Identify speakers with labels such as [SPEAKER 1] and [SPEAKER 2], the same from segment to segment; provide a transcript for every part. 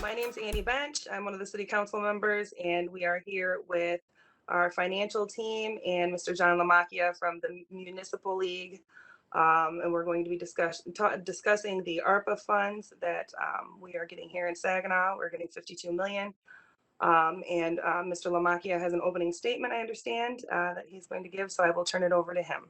[SPEAKER 1] My name's Annie Boensch. I'm one of the city council members, and we are here with our financial team and Mr. John Macchia from the Municipal League. And we're going to be discussing the ARPA funds that we are getting here in Saginaw. We're getting 52 million. And Mr. Macchia has an opening statement, I understand, that he's going to give, so I will turn it over to him.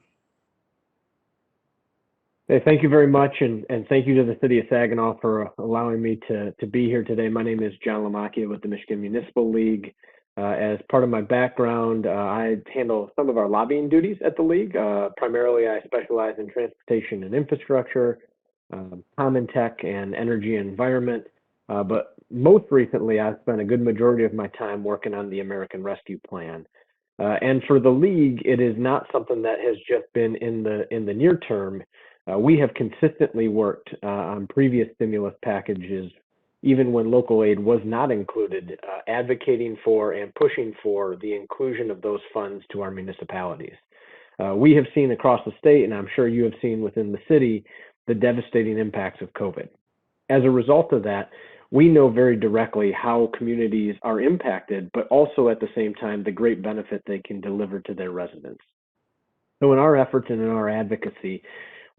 [SPEAKER 2] Hey, thank you very much, and thank you to the City of Saginaw for allowing me to be here today. My name is John Macchia with the Michigan Municipal League. As part of my background, I handle some of our lobbying duties at the league. Primarily, I specialize in transportation and infrastructure, common tech, and energy and environment. But most recently, I've spent a good majority of my time working on the American Rescue Plan. And for the league, it is not something that has just been in the near term. We have consistently worked on previous stimulus packages, even when local aid was not included, advocating for and pushing for the inclusion of those funds to our municipalities. We have seen across the state, and I'm sure you have seen within the city, the devastating impacts of COVID. As a result of that, we know very directly how communities are impacted, but also at the same time, the great benefit they can deliver to their residents. So in our efforts and in our advocacy,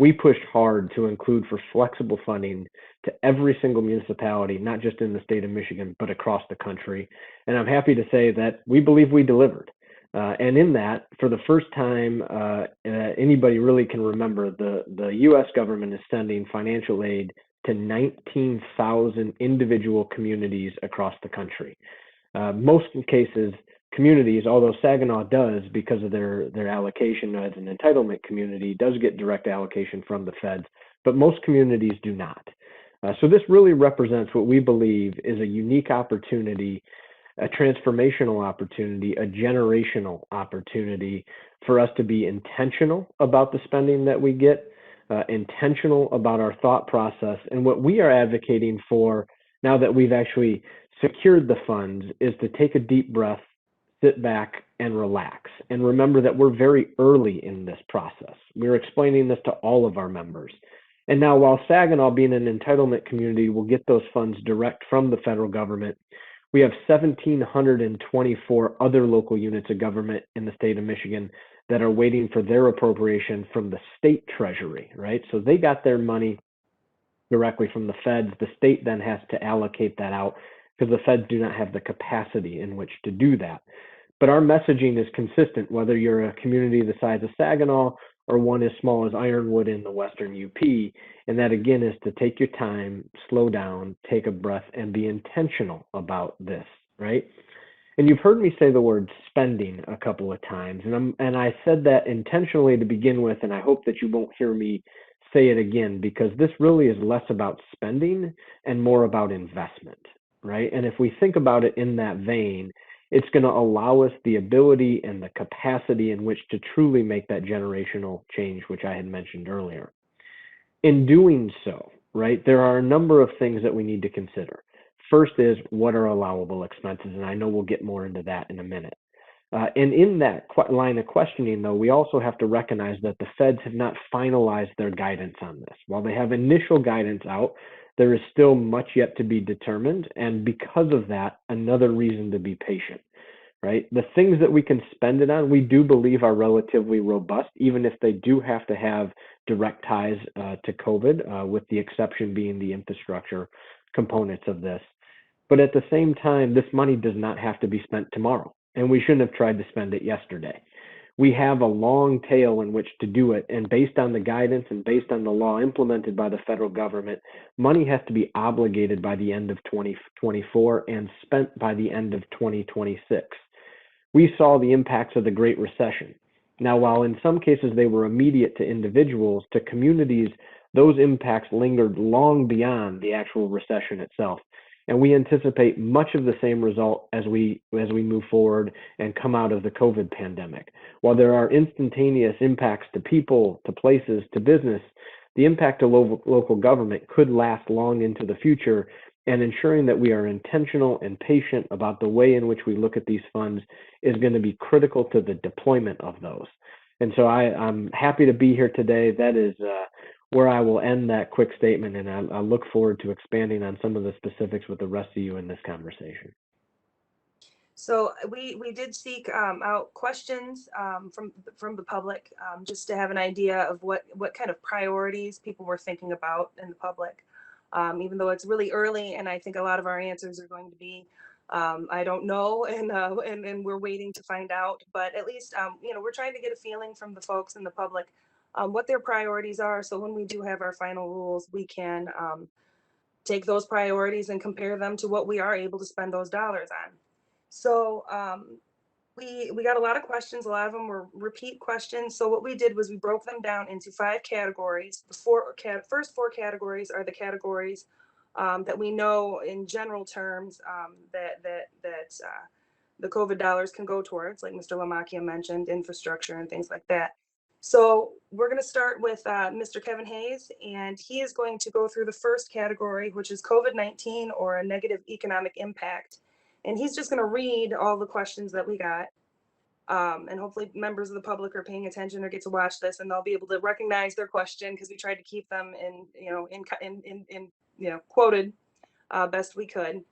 [SPEAKER 2] we pushed hard to include for flexible funding to every single municipality, not just in the state of Michigan, but across the country. And I'm happy to say that we believe we delivered. And in that, for the first time anybody really can remember, the U.S. government is sending financial aid to 19,000 individual communities across the country. Most cases, communities, although Saginaw does, because of their allocation as an entitlement community, does get direct allocation from the feds, but most communities do not. So this really represents what we believe is a unique opportunity, a transformational opportunity, a generational opportunity for us to be intentional about the spending that we get, intentional about our thought process. And what we are advocating for now that we've actually secured the funds is to take a deep breath, sit back and relax, and remember that we're very early in this process. We're explaining this to all of our members. And now, while Saginaw, being an entitlement community, will get those funds direct from the federal government, we have 1,724 other local units of government in the state of Michigan that are waiting for their appropriation from the state treasury, right? So they got their money directly from the feds. The state then has to allocate that out because the feds do not have the capacity in which to do that. But our messaging is consistent, whether you're a community the size of Saginaw or one as small as Ironwood in the western UP. And that, again, is to take your time, slow down, take a breath, and be intentional about this, right? And you've heard me say the word spending a couple of times, and I said that intentionally to begin with, and I hope that you won't hear me say it again, because this really is less about spending and more about investment, right? And if we think about it in that vein, it's going to allow us the ability and the capacity in which to truly make that generational change, which I had mentioned earlier. In doing so, right, there are a number of things that we need to consider. First is, what are allowable expenses? And I know we'll get more into that in a minute. And in that line of questioning, though, we also have to recognize that the feds have not finalized their guidance on this. While they have initial guidance out, there is still much yet to be determined. And because of that, another reason to be patient, right? The things that we can spend it on, we do believe are relatively robust, even if they do have to have direct ties to COVID, with the exception being the infrastructure components of this. But at the same time, this money does not have to be spent tomorrow, and we shouldn't have tried to spend it yesterday. We have a long tail in which to do it, and based on the guidance and based on the law implemented by the federal government, money has to be obligated by the end of 2024 and spent by the end of 2026. We saw the impacts of the Great Recession. Now, while in some cases they were immediate to individuals, to communities, those impacts lingered long beyond the actual recession itself. And we anticipate much of the same result as we move forward and come out of the COVID pandemic. While there are instantaneous impacts to people, to places, to business, the impact to local government could last long into the future, and ensuring that we are intentional and patient about the way in which we look at these funds is going to be critical to the deployment of those. And so I'm happy to be here today. That is where I will end that quick statement, and I look forward to expanding on some of the specifics with the rest of you in this conversation.
[SPEAKER 1] So we did seek out questions from the public, just to have an idea of what kind of priorities people were thinking about in the public. Even though it's really early, and I think a lot of our answers are going to be I don't know, and we're waiting to find out. But at least we're trying to get a feeling from the folks in the public what their priorities are. So when we do have our final rules, we can take those priorities and compare them to what we are able to spend those dollars on. So we got a lot of questions. A lot of them were repeat questions. So what we did was we broke them down into 5 categories. The first 4 categories are the categories that we know in general terms that the COVID dollars can go towards, like Mr. Macchia mentioned, infrastructure and things like that. So we're going to start with Mr. Kevin Hayes, and he is going to go through the first category, which is COVID-19 or a negative economic impact. And he's just going to read all the questions that we got. And hopefully members of the public are paying attention or get to watch this, and they'll be able to recognize their question, because we tried to keep them in quoted best we could.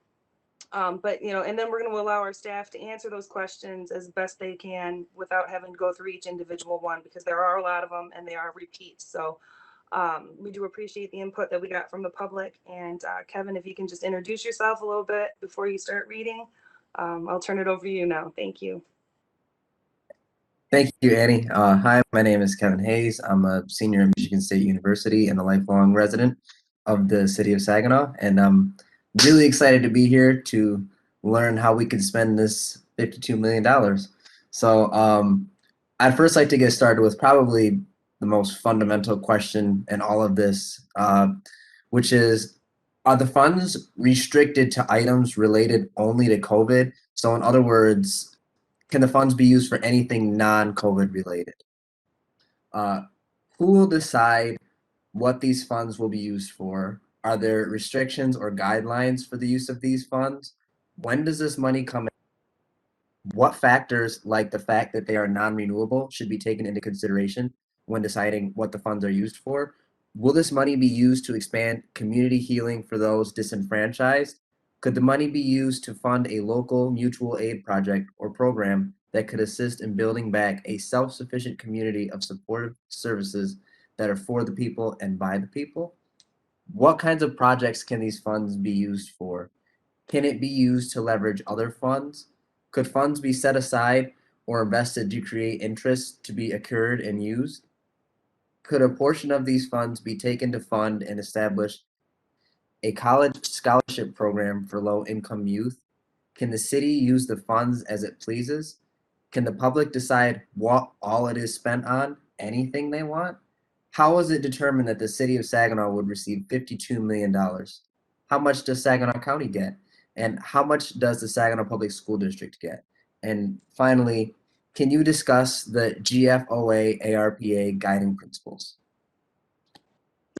[SPEAKER 1] But and then we're going to allow our staff to answer those questions as best they can without having to go through each individual one, because there are a lot of them and they are repeats. So we do appreciate the input that we got from the public. And Kevin, if you can just introduce yourself a little bit before you start reading, I'll turn it over to you now. Thank you.
[SPEAKER 3] Thank you, Annie. Hi, my name is Kevin Hayes. I'm a senior at Michigan State University and a lifelong resident of the City of Saginaw. And I'm really excited to be here to learn how we could spend this $52 million. So I'd first like to get started with probably the most fundamental question in all of this, which is, are the funds restricted to items related only to COVID? So in other words, can the funds be used for anything non-COVID related? Who will decide what these funds will be used for? Are there restrictions or guidelines for the use of these funds? When does this money come in? What factors, like the fact that they are non-renewable, should be taken into consideration when deciding what the funds are used for? Will this money be used to expand community healing for those disenfranchised? Could the money be used to fund a local mutual aid project or program that could assist in building back a self-sufficient community of supportive services that are for the people and by the people? What kinds of projects can these funds be used for? Can it be used to leverage other funds? Could funds be set aside or invested to create interest to be accrued and used? Could a portion of these funds be taken to fund and establish a college scholarship program for low-income youth? Can the city use the funds as it pleases? Can the public decide what all it is spent on? Anything they want? How is it determined that the city of Saginaw would receive $52 million? How much does Saginaw County get? And how much does the Saginaw Public School District get? And finally, can you discuss the GFOA ARPA guiding principles?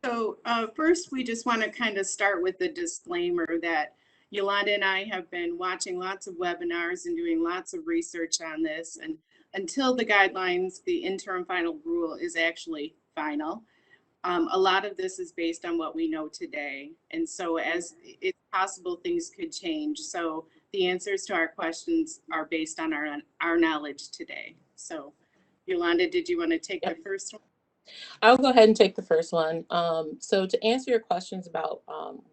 [SPEAKER 4] So first, we just want to kind of start with the disclaimer that Yolanda and I have been watching lots of webinars and doing lots of research on this. And until the guidelines, the interim final rule is actually final. A lot of this is based on what we know today. And so as it's possible, things could change. So the answers to our questions are based on our knowledge today. So Yolanda, did you want to take the first one?
[SPEAKER 5] I'll go ahead and take the first one. So to answer your questions about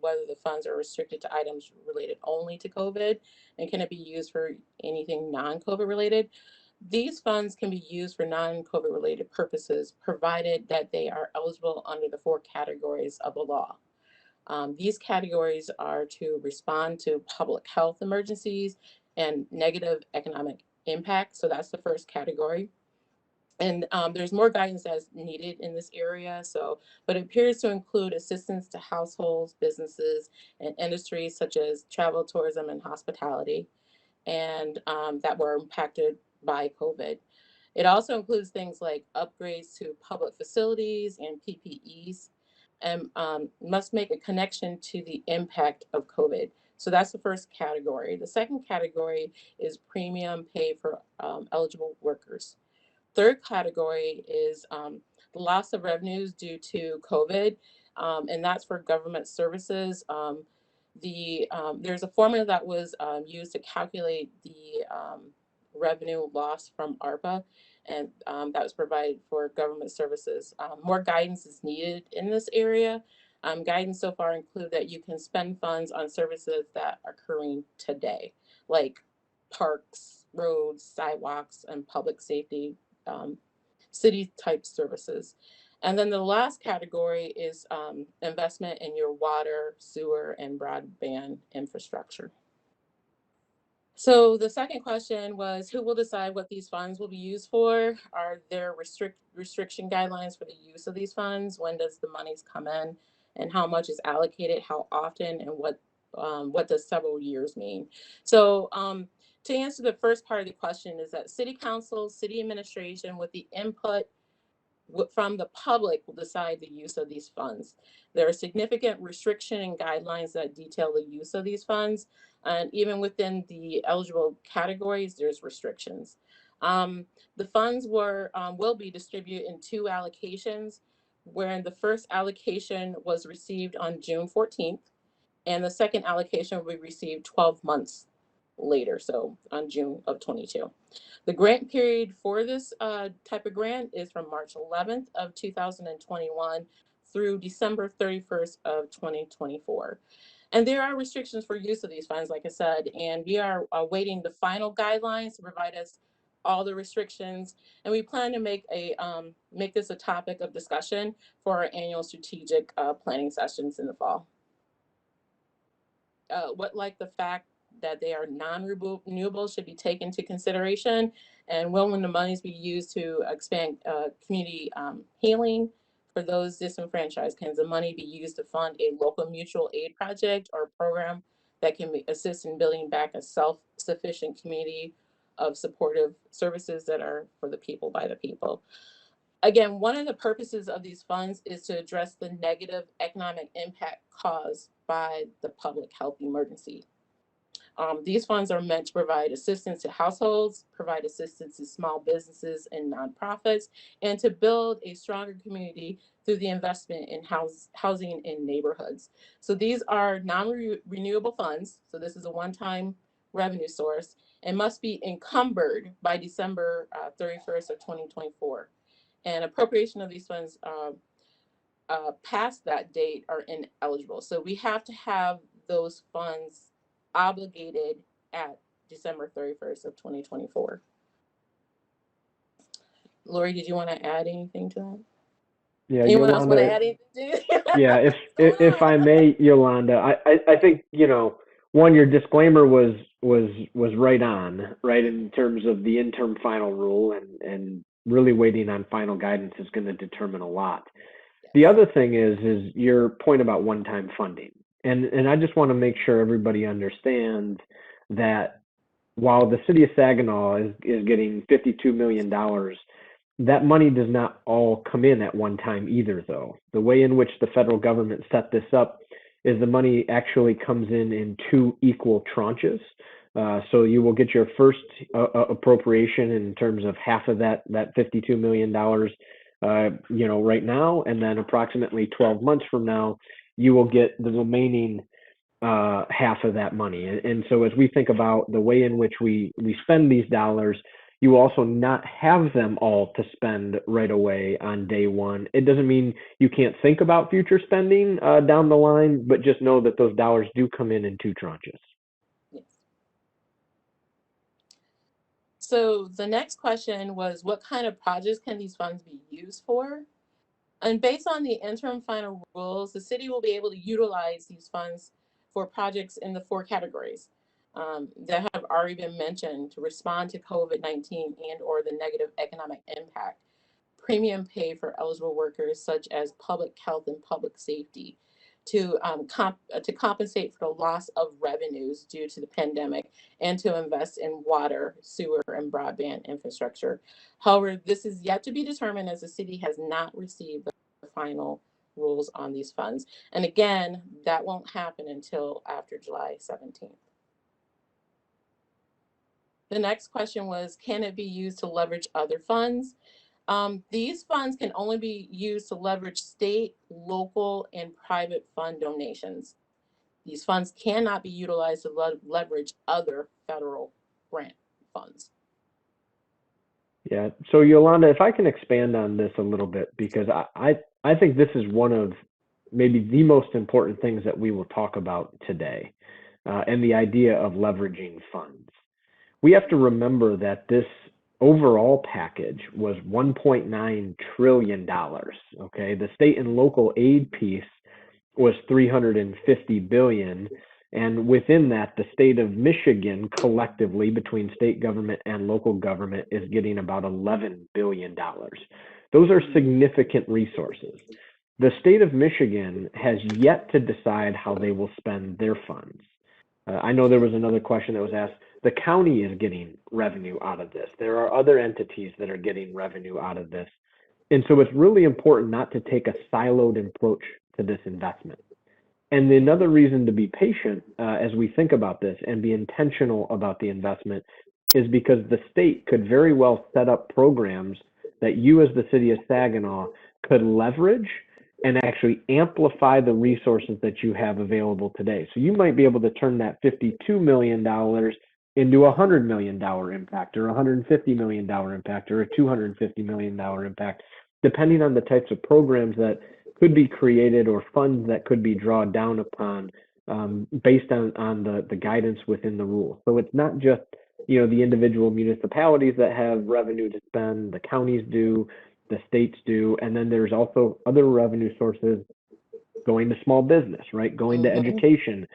[SPEAKER 5] whether the funds are restricted to items related only to COVID and can it be used for anything non-COVID related, these funds can be used for non-COVID related purposes, provided that they are eligible under the 4 categories of the law. These categories are to respond to public health emergencies and negative economic impact. So that's the first category. And there's more guidance that's needed in this area. But it appears to include assistance to households, businesses, and industries such as travel, tourism, and hospitality, and that were impacted by COVID. It also includes things like upgrades to public facilities and PPEs, and must make a connection to the impact of COVID. So that's the first category. The second category is premium pay for eligible workers. Third category is loss of revenues due to COVID, and that's for government services. There's a formula that was used to calculate the revenue loss from ARPA, and that was provided for government services. More guidance is needed in this area. Guidance so far include that you can spend funds on services that are occurring today, like parks, roads, sidewalks, and public safety, city type services. And then the last category is investment in your water, sewer, and broadband infrastructure. So the second question was, who will decide what these funds will be used for? Are there restriction guidelines for the use of these funds? When does the monies come in, and how much is allocated, how often, and what does several years mean? So to answer the first part of the question is that City Council, City Administration, with the input from the public, will decide the use of these funds. There are significant restriction and guidelines that detail the use of these funds, and even within the eligible categories, there's restrictions. The funds will be distributed in 2 allocations, wherein the first allocation was received on June 14th, and the second allocation will be received 12 months later, so on June of 22. The grant period for this type of grant is from March 11th of 2021 through December 31st of 2024. And there are restrictions for use of these funds, like I said, and we are awaiting the final guidelines to provide us all the restrictions. And we plan to make this a topic of discussion for our annual strategic planning sessions in the fall. Like the fact that they are non-renewable should be taken into consideration, and when the monies be used to expand community healing for those disenfranchised? Can the money be used to fund a local mutual aid project or program that can assist in building back a self-sufficient community of supportive services that are for the people, by the people? Again, one of the purposes of these funds is to address the negative economic impact caused by the public health emergency. These funds are meant to provide assistance to households, provide assistance to small businesses and nonprofits, and to build a stronger community through the investment in housing in neighborhoods. So these are non-renewable funds. So this is a one-time revenue source and must be encumbered by December 31st of 2024. And appropriation of these funds past that date are ineligible. So we have to have those funds obligated at December 31st of 2024. Lori, did you want to add anything to that?
[SPEAKER 2] Yeah,
[SPEAKER 5] Anyone else want to
[SPEAKER 2] Yolanda.
[SPEAKER 5] add anything to it?
[SPEAKER 2] Yeah, if I may, Yolanda, I think, one, your disclaimer was right on, right, in terms of the interim final rule, and really waiting on final guidance is going to determine a lot. The other thing is your point about one-time funding. And I just want to make sure everybody understands that while the City of Saginaw is getting $52 million, that money does not all come in at one time either, though. The way in which the federal government set this up is the money actually comes in 2 equal tranches. So you will get your first appropriation in terms of half of that $52 million, right now, and then approximately 12 months from now, you will get the remaining half of that money. And so as we think about the way in which we spend these dollars, you also not have them all to spend right away on day one. It doesn't mean you can't think about future spending down the line, but just know that those dollars do come in 2 tranches.
[SPEAKER 5] Yes. So the next question was, what kind of projects can these funds be used for? And based on the interim final rules, the city will be able to utilize these funds for projects in the 4 categories that have already been mentioned to respond to COVID-19 and or the negative economic impact. Premium pay for eligible workers such as public health and public safety, to compensate for the loss of revenues due to the pandemic, and to invest in water, sewer, and broadband infrastructure. However, this is yet to be determined as the city has not received the final rules on these funds. And again, that won't happen until after July 17th. The next question was, can it be used to leverage other funds? These funds can only be used to leverage state, local, and private fund donations. These funds cannot be utilized to leverage other federal grant funds.
[SPEAKER 2] Yeah. So Yolanda, if I can expand on this a little bit, because I think this is one of maybe the most important things that we will talk about today, and the idea of leveraging funds. We have to remember that this overall package was $1.9 trillion. Okay. The state and local aid piece was 350 billion. And within that, the state of Michigan collectively between state government and local government is getting about $11 billion. Those are significant resources. The state of Michigan has yet to decide how they will spend their funds. I know there was another question that was asked. The county is getting revenue out of this. There are other entities that are getting revenue out of this. And so it's really important not to take a siloed approach to this investment. And another reason to be patient as we think about this and be intentional about the investment is because the state could very well set up programs that you as the city of Saginaw could leverage and actually amplify the resources that you have available today. So you might be able to turn that $52 million into a $100 million impact, or a $150 million impact, or a $250 million impact, depending on the types of programs that could be created or funds that could be drawn down upon based on the guidance within the rules. So it's not just, you know, the individual municipalities that have revenue to spend, the counties do, the states do, and then there's also other revenue sources going to small business, right? Going to education.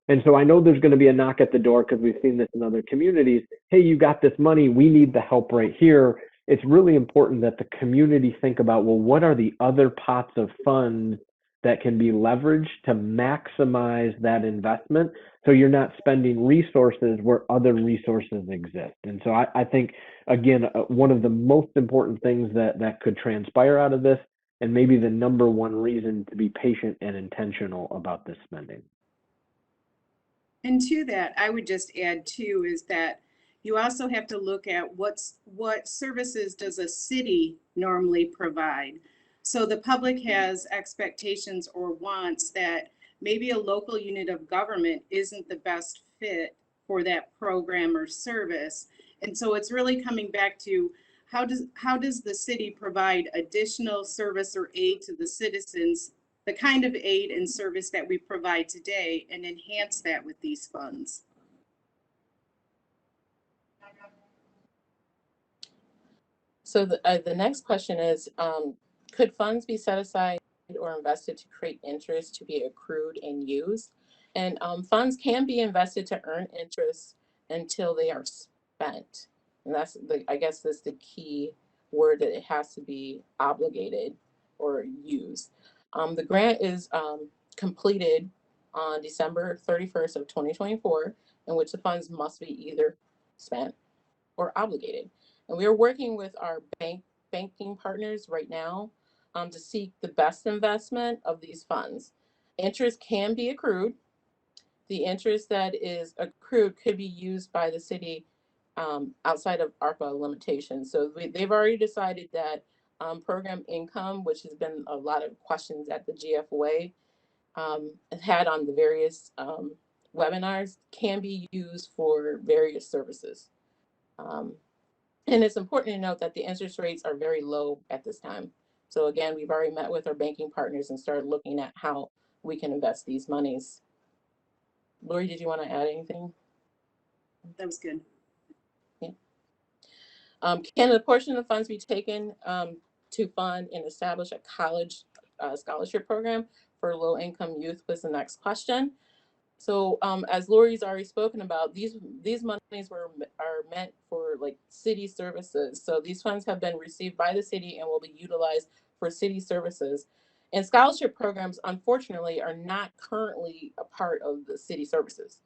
[SPEAKER 2] And so I know there's going to be a knock at the door because we've seen this in other communities. Hey, you got this money. We need the help right here. It's really important that the community think about, well, what are the other pots of funds that can be leveraged to maximize that investment so you're not spending resources where other resources exist. And so I think, again, one of the most important things that could transpire out of this, and maybe the number one reason to be patient and intentional about this spending.
[SPEAKER 4] And to that, I would just add too, is that you also have to look at what services does a city normally provide. So the public has expectations or wants that maybe a local unit of government isn't the best fit for that program or service. And so it's really coming back to how does the city provide additional service or aid to the citizens, the kind of aid and service that we provide today, and enhance that with these funds.
[SPEAKER 5] So the next question is, could funds be set aside or invested to create interest to be accrued and used? And funds can be invested to earn interest until they are spent. And that's I guess that's the key word, that it has to be obligated or used. The grant is completed on December 31st of 2024, in which the funds must be either spent or obligated. And we are working with our banking partners right now to seek the best investment of these funds. Interest can be accrued. The interest that is accrued could be used by the city outside of ARPA limitations. So they've already decided that program income, which has been a lot of questions at the GFOA had on the various webinars, can be used for various services. And it's important to note that the interest rates are very low at this time. So again, we've already met with our banking partners and started looking at how we can invest these monies. Lori, did you want to add anything?
[SPEAKER 4] That was good.
[SPEAKER 5] Yeah. Can a portion of the funds be taken to fund and establish a college scholarship program for low-income youth was the next question. So as Lori's already spoken about, these monies are meant for like city services. So these funds have been received by the city and will be utilized for city services. And scholarship programs, unfortunately, are not currently a part of the city services.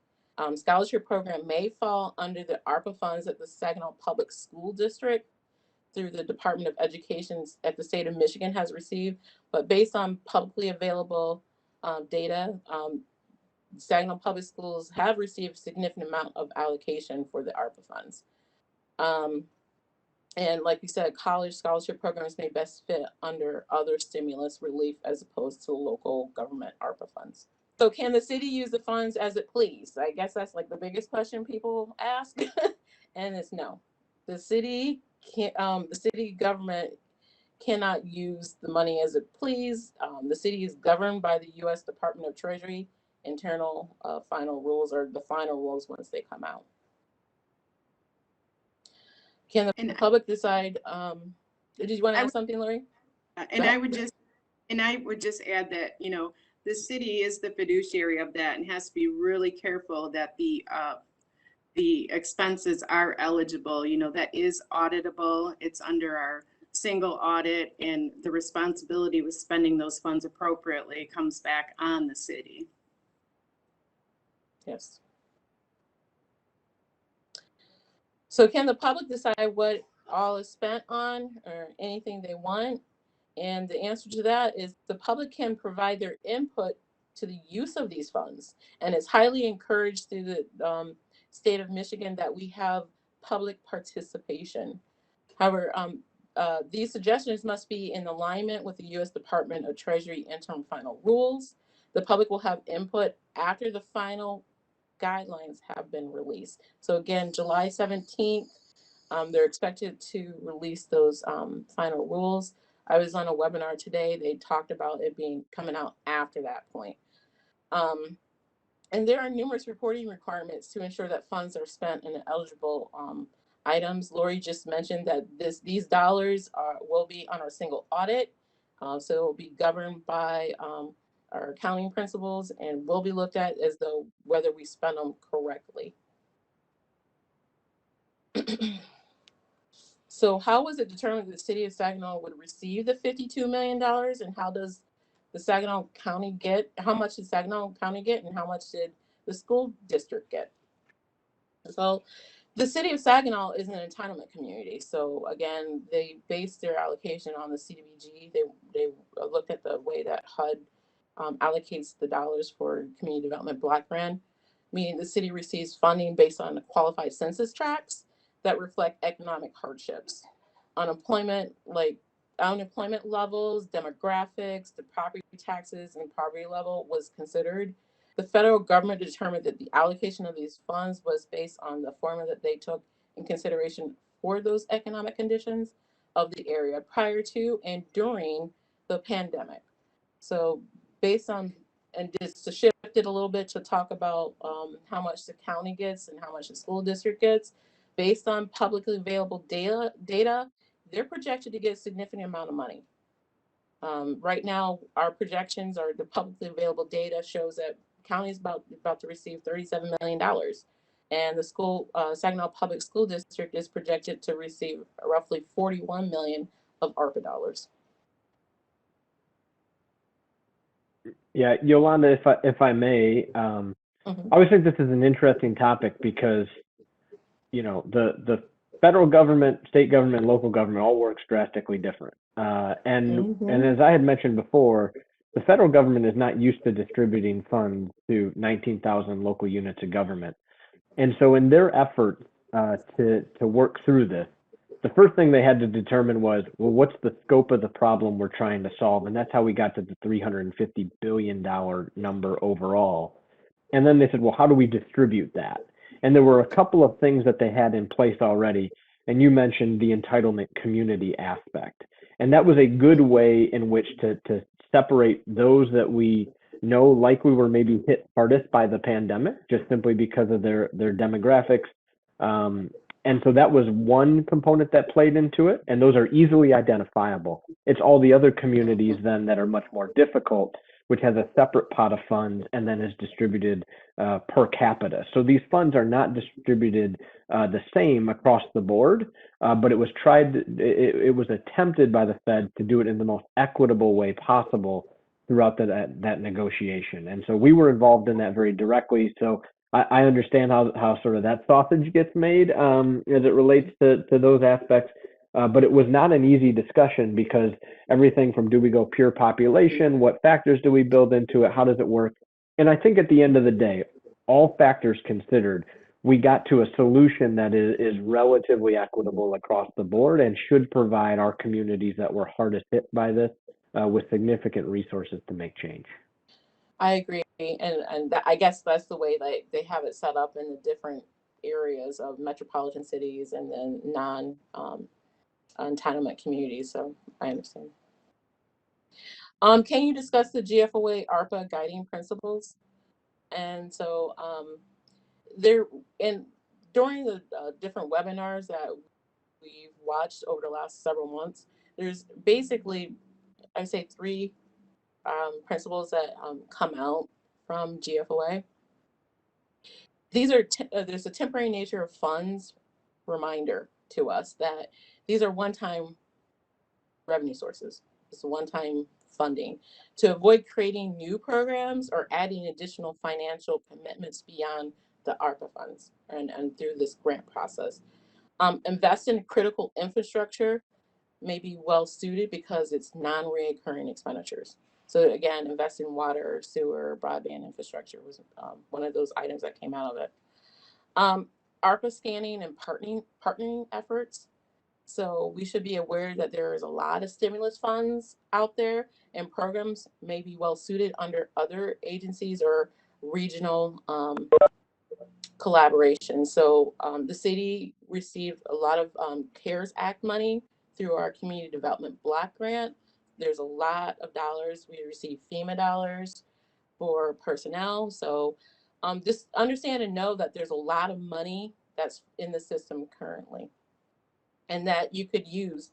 [SPEAKER 5] Scholarship program may fall under the ARPA funds at the Saginaw Public School District through the Department of Education at the state of Michigan has received, but based on publicly available data, Saginaw Public Schools have received a significant amount of allocation for the ARPA funds. And like we said, college scholarship programs may best fit under other stimulus relief as opposed to local government ARPA funds. So can the city use the funds as it please? I guess that's like the biggest question people ask. And it's no. The city the city government cannot use the money as it please. The city is governed by the U.S. Department of Treasury. Internal final rules are the final rules once they come out. Can the public decide? Did you want to add something, Lori?
[SPEAKER 4] And I would just add that, you know, the city is the fiduciary of that and has to be really careful that the expenses are eligible. You know, that is auditable. It's under our single audit, and the responsibility with spending those funds appropriately comes back on the city.
[SPEAKER 5] Yes. So can the public decide what all is spent on or anything they want? And the answer to that is the public can provide their input to the use of these funds. And it's highly encouraged through the state of Michigan that we have public participation. However, these suggestions must be in alignment with the U.S. Department of Treasury interim final rules. The public will have input after the final guidelines have been released. So again, July 17th, they're expected to release those final rules. I was on a webinar today. They talked about it coming out after that point. And there are numerous reporting requirements to ensure that funds are spent in eligible items. Lori just mentioned that these dollars will be on our single audit. So it will be governed by our accounting principles and will be looked at as though whether we spend them correctly. So how was it determined that the city of Saginaw would receive the $52 million, and how does the Saginaw County get, how much did Saginaw County get, and how much did the school district get? So the city of Saginaw is an entitlement community. So again, they based their allocation on the CDBG. They looked at the way that HUD allocates the dollars for community development block grant, meaning the city receives funding based on qualified census tracts that reflect economic hardships. Unemployment levels, demographics, the property taxes, and poverty level was considered. The federal government determined that the allocation of these funds was based on the formula that they took in consideration for those economic conditions of the area prior to and during the pandemic. So based on, and just to shift it a little bit to talk about how much the county gets and how much the school district gets, based on publicly available data, they're projected to get a significant amount of money. Right now, our projections are the publicly available data shows that county is about to receive $37 million. And the Saginaw Public School District is projected to receive roughly $41 million of ARPA dollars.
[SPEAKER 2] Yeah, Yolanda, if I may, I always think this is an interesting topic because, you know, the federal government, state government, local government all works drastically different. And as I had mentioned before, the federal government is not used to distributing funds to 19,000 local units of government. And so in their effort to work through this, the first thing they had to determine was, well, what's the scope of the problem we're trying to solve? And that's how we got to the $350 billion number overall. And then they said, well, how do we distribute that? And there were a couple of things that they had in place already. And you mentioned the entitlement community aspect. And that was a good way in which to separate those that we know likely were maybe hit hardest by the pandemic, just simply because of their demographics. And so that was one component that played into it, and those are easily identifiable. It's all the other communities then that are much more difficult, which has a separate pot of funds and then is distributed per capita. So these funds are not distributed the same across the board, but it was it was attempted by the Fed to do it in the most equitable way possible throughout that negotiation. And so we were involved in that very directly. So I understand how sort of that sausage gets made as it relates to those aspects. But it was not an easy discussion because everything from do we go pure population, what factors do we build into it, how does it work? And I think at the end of the day, all factors considered, we got to a solution that is relatively equitable across the board and should provide our communities that were hardest hit by this with significant resources to make change.
[SPEAKER 5] I agree, and I guess that's the way they have it set up in the different areas of metropolitan cities and then non-entitlement communities. So I understand. Can you discuss the GFOA ARPA guiding principles? And so there, and during the different webinars that we've watched over the last several months, there's basically, I say, three principles that come out from GFOA. These are there's a temporary nature of funds reminder to us that these are one-time revenue sources. It's a one-time funding to avoid creating new programs or adding additional financial commitments beyond the ARPA funds and through this grant process. Invest in critical infrastructure may be well suited because it's non-recurring expenditures. So again, invest in water, sewer, broadband infrastructure was one of those items that came out of it. ARPA scanning and partnering efforts. So we should be aware that there is a lot of stimulus funds out there and programs may be well suited under other agencies or regional collaboration. So the city received a lot of CARES Act money through our Community Development Block Grant. There's a lot of dollars. We received FEMA dollars for personnel. So just understand and know that there's a lot of money that's in the system currently and that you could use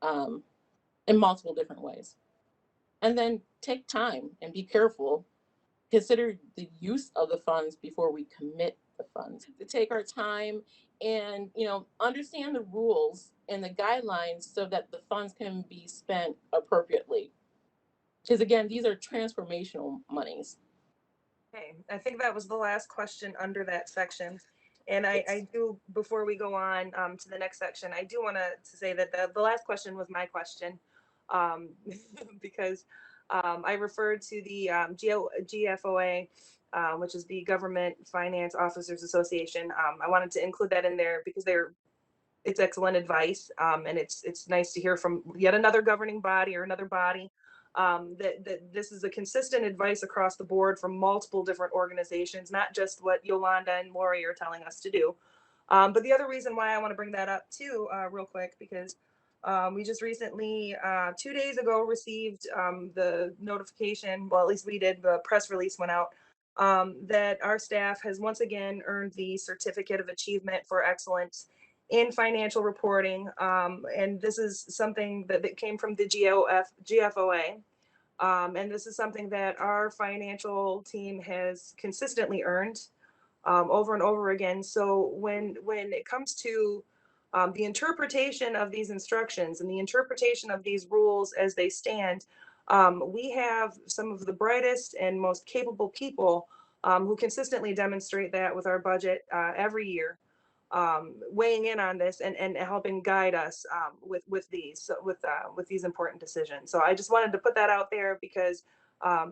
[SPEAKER 5] in multiple different ways. And then take time and be careful. Consider the use of the funds before we commit the funds. To take our time and understand the rules and the guidelines so that the funds can be spent appropriately. Because again, these are transformational monies.
[SPEAKER 1] Okay, I think that was the last question under that section. And I do, before we go on to the next section, I do want to say that the last question was my question because I referred to the GFOA, which is the Government Finance Officers Association. I wanted to include that in there because it's excellent advice, and it's nice to hear from yet another governing body or another body that this is a consistent advice across the board from multiple different organizations, not just what Yolanda and Lori are telling us to do. But the other reason why I want to bring that up too, real quick, because we just recently, 2 days ago, received the notification, well, at least we did, the press release went out, that our staff has once again earned the Certificate of Achievement for Excellence in Financial Reporting. And this is something that came from the GFOA. And this is something that our financial team has consistently earned over and over again. So when it comes to the interpretation of these instructions and the interpretation of these rules as they stand, we have some of the brightest and most capable people who consistently demonstrate that with our budget every year, weighing in on this and helping guide us with these important decisions. So I just wanted to put that out there because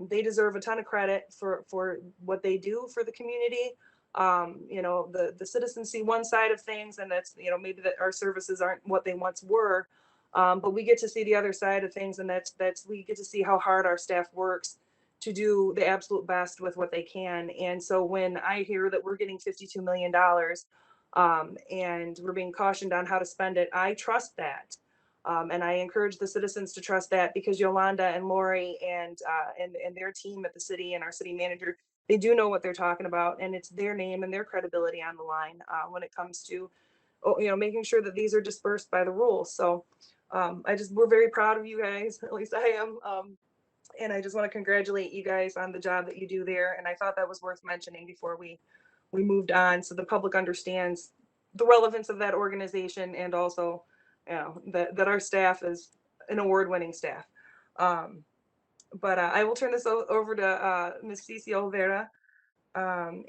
[SPEAKER 1] they deserve a ton of credit for what they do for the community. The citizens see one side of things, and that's maybe that our services aren't what they once were, but we get to see the other side of things, and that's we get to see how hard our staff works to do the absolute best with what they can. And so when I hear that we're getting $52 million and we're being cautioned on how to spend it, I trust that. And I encourage the citizens to trust that because Yolanda and Lori and their team at the city and our city manager, they do know what they're talking about, and it's their name and their credibility on the line when it comes to making sure that these are dispersed by the rules. So we're very proud of you guys, at least I am. And I just want to congratulate you guys on the job that you do there. And I thought that was worth mentioning before we moved on, so the public understands the relevance of that organization, and also that our staff is an award-winning staff. But I will turn this over to Ms. Cecilia Olvera,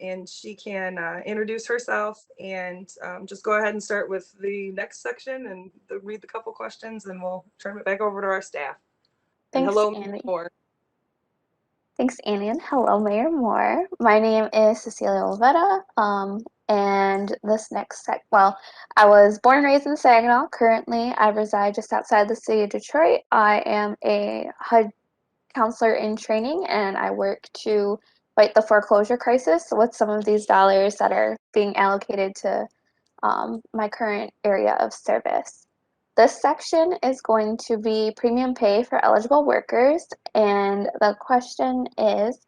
[SPEAKER 1] and she can introduce herself and just go ahead and start with the next section and read the couple questions, and we'll turn it back over to our staff.
[SPEAKER 6] Thanks,
[SPEAKER 1] and hello,
[SPEAKER 6] Annie.
[SPEAKER 1] Moore.
[SPEAKER 6] Thanks, Annie, and hello, Mayor Moore. My name is Cecilia Olvera. And this next well, I was born and raised in Saginaw. Currently, I reside just outside the city of Detroit. I am a HUD counselor in training, and I work to fight the foreclosure crisis with some of these dollars that are being allocated to my current area of service. This section is going to be premium pay for eligible workers, and the question is,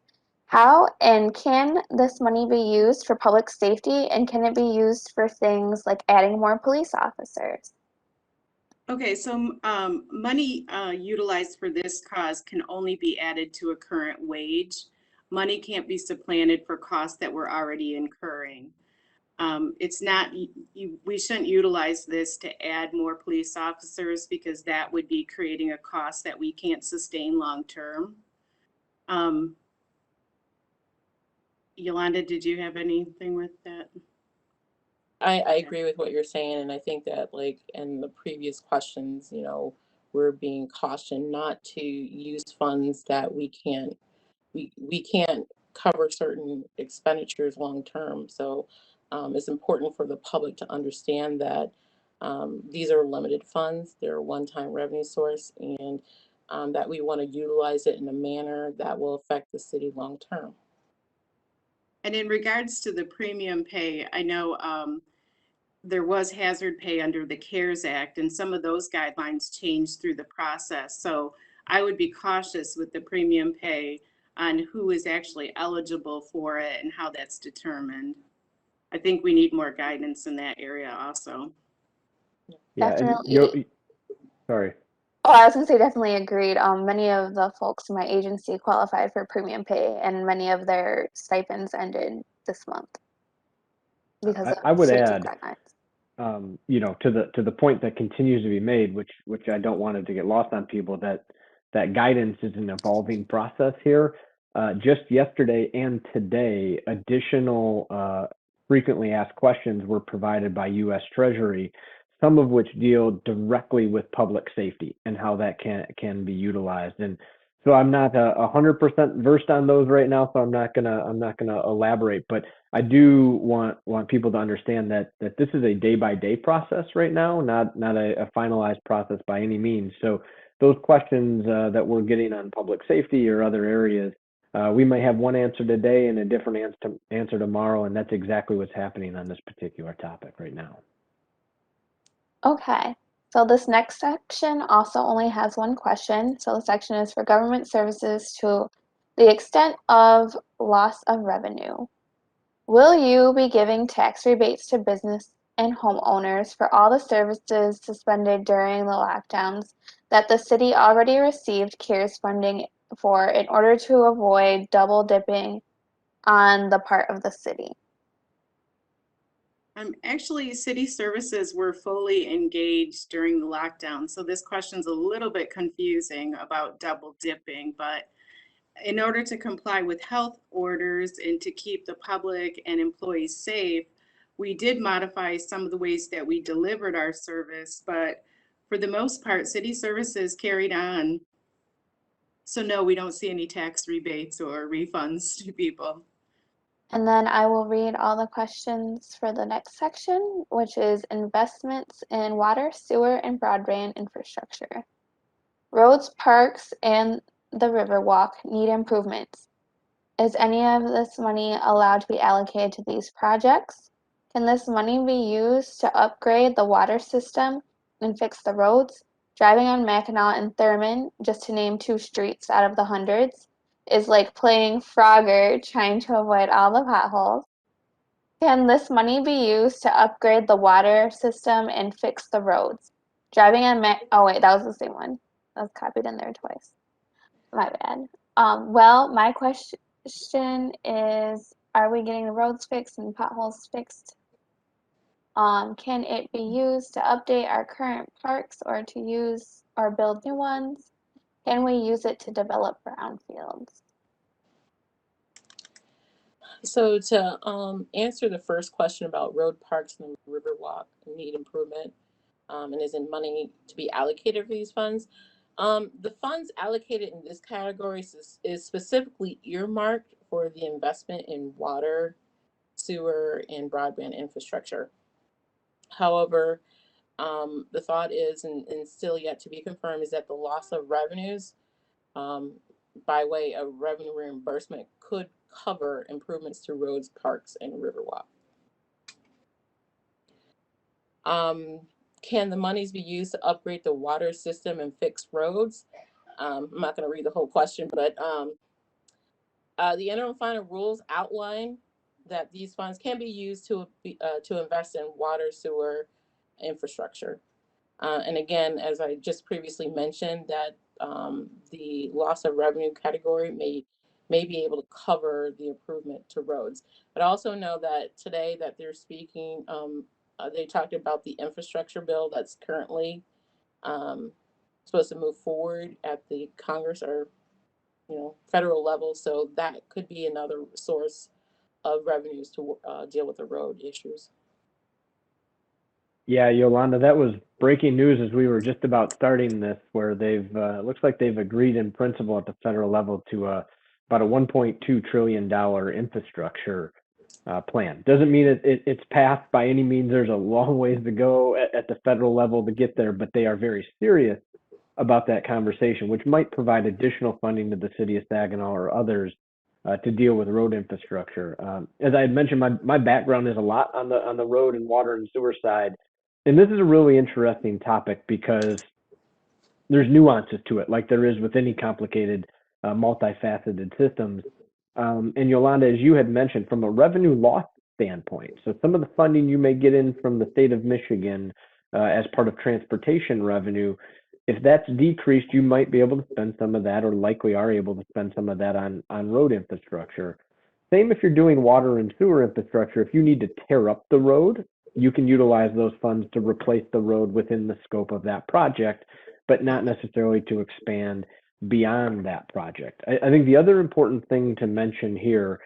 [SPEAKER 6] how and can this money be used for public safety, and can it be used for things like adding more police officers?
[SPEAKER 4] Okay, so money utilized for this cause can only be added to a current wage. Money can't be supplanted for costs that we're already incurring. It's not, we shouldn't utilize this to add more police officers because that would be creating a cost that we can't sustain long term. Yolanda, did you have anything with that?
[SPEAKER 5] I agree with what you're saying, and I think that, like in the previous questions, we're being cautioned not to use funds that we can't cover certain expenditures long term. So it's important for the public to understand that these are limited funds, they're a one-time revenue source, and that we want to utilize it in a manner that will affect the city long term.
[SPEAKER 4] And in regards to the premium pay, I know there was hazard pay under the CARES Act, and some of those guidelines changed through the process. So I would be cautious with the premium pay on who is actually eligible for it and how that's determined. I think we need more guidance in that area also.
[SPEAKER 2] Yeah,
[SPEAKER 6] Definitely.
[SPEAKER 2] sorry.
[SPEAKER 6] Oh, I was gonna say definitely agreed. Many of the folks in my agency qualified for premium pay, and many of their stipends ended this month because
[SPEAKER 2] I
[SPEAKER 6] of
[SPEAKER 2] would
[SPEAKER 6] safety
[SPEAKER 2] add,
[SPEAKER 6] guidelines.
[SPEAKER 2] to the point that continues to be made, which I don't want it to get lost on people, that guidance is an evolving process here. Just yesterday and today, additional frequently asked questions were provided by U.S. Treasury, some of which deal directly with public safety and how that can be utilized. And so I'm not 100% versed on those right now, so I'm not gonna elaborate. But I do want people to understand that this is a day-by-day process right now, not a finalized process by any means. So those questions that we're getting on public safety or other areas, we might have one answer today and a different answer tomorrow, and that's exactly what's happening on this particular topic right now.
[SPEAKER 6] Okay, so this next section also only has one question. So the section is for government services to the extent of loss of revenue. Will you be giving tax rebates to business and homeowners for all the services suspended during the lockdowns that the city already received CARES funding for in order to avoid double dipping on the part of the city?
[SPEAKER 4] Actually, city services were fully engaged during the lockdown. So this question's a little bit confusing about double dipping, but in order to comply with health orders and to keep the public and employees safe, we did modify some of the ways that we delivered our service, but for the most part, city services carried on. So no, we don't see any tax rebates or refunds to people.
[SPEAKER 6] And then I will read all the questions for the next section, which is investments in water, sewer, and broadband infrastructure. Roads, parks, and the Riverwalk need improvements. Is any of this money allowed to be allocated to these projects? Can this money be used to upgrade the water system and fix the roads? Driving on Mackinac and Thurman, just to name 2 streets out of the hundreds, is like playing Frogger trying to avoid all the potholes. Can this money be used to upgrade the water system and fix the roads? Driving on oh wait, that was the same one. That was copied in there twice. My bad. Well, my question is, are we getting the roads fixed and potholes fixed? Can it be used to update our current parks or to use or build new ones? Can we use it to develop brownfields?
[SPEAKER 5] So to answer the first question about road, parks, and Riverwalk need improvement, and isn't money to be allocated for these funds. The funds allocated in this category is specifically earmarked for the investment in water sewer, and broadband infrastructure. However, the thought is, and still yet to be confirmed, is that the loss of revenues by way of revenue reimbursement could cover improvements to roads, parks, and Riverwalk. Can the monies be used to upgrade the water system and fix roads? I'm not going to read the whole question, but the interim final rules outline that these funds can be used to invest in water, sewer infrastructure. And again, as I just previously mentioned, that the loss of revenue category may be able to cover the improvement to roads. But also know that today that they're speaking, they talked about the infrastructure bill that's currently supposed to move forward at the Congress or federal level. So that could be another source of revenues to deal with the road issues.
[SPEAKER 2] Yeah, Yolanda, that was breaking news as we were just about starting this, where they've looks like they've agreed in principle at the federal level to about a $1.2 trillion infrastructure plan. Doesn't mean it's passed by any means. There's a long ways to go at the federal level to get there, but they are very serious about that conversation, which might provide additional funding to the city of Saginaw or others to deal with road infrastructure. As I had mentioned, my background is a lot on the road and water and sewer side. And this is a really interesting topic because there's nuances to it, like there is with any complicated, multifaceted systems. And Yolanda, as you had mentioned, from a revenue loss standpoint, so some of the funding you may get in from the state of Michigan as part of transportation revenue, if that's decreased, you might be able to spend some of that, or likely are able to spend some of that on road infrastructure. Same if you're doing water and sewer infrastructure. If you need to tear up the road, you can utilize those funds to replace the road within the scope of that project, but not necessarily to expand beyond that project. I think the other important thing to mention here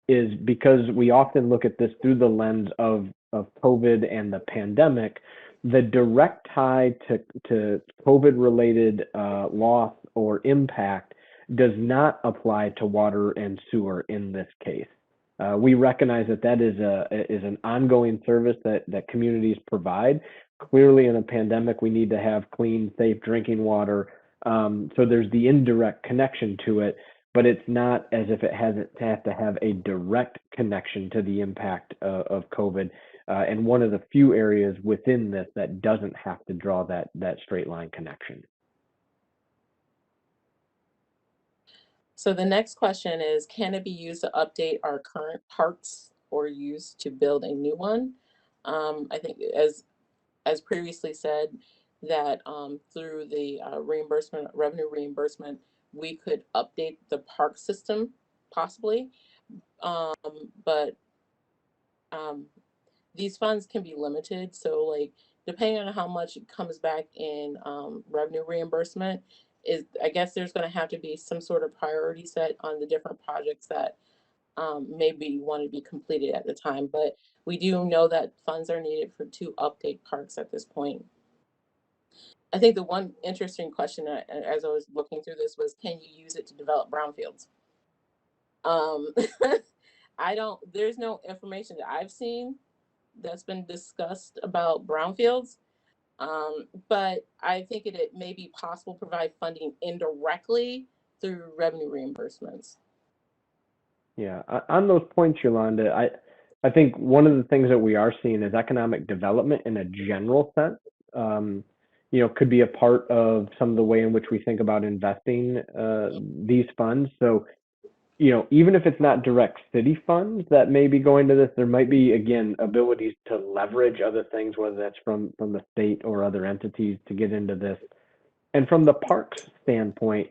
[SPEAKER 2] is, because we often look at this through the lens of COVID and the pandemic, the direct tie to COVID-related loss or impact does not apply to water and sewer in this case. We recognize that is an ongoing service that communities provide. Clearly, in a pandemic, we need to have clean, safe drinking water. So there's the indirect connection to it, but it's not as if it has to have a direct connection to the impact of COVID. And one of the few areas within this that doesn't have to draw that straight line connection.
[SPEAKER 5] So the next question is, can it be used to update our current parks or used to build a new one? I think as previously said, that through the revenue reimbursement, we could update the park system possibly, but these funds can be limited. So like, depending on how much it comes back in revenue reimbursement, I guess there's going to have to be some sort of priority set on the different projects that maybe want to be completed at the time. But we do know that funds are needed to update parks at this point. I think the one interesting question as I was looking through this was, can you use it to develop brownfields? There's no information that I've seen that's been discussed about brownfields. But I think it may be possible to provide funding indirectly through revenue reimbursements.
[SPEAKER 2] Yeah, on those points, Yolanda, I think one of the things that we are seeing is economic development in a general sense. Could be a part of some of the way in which we think about investing these funds. So, even if it's not direct city funds that may be going to this, there might be, again, abilities to leverage other things, whether that's from the state or other entities, to get into this. And from the parks standpoint,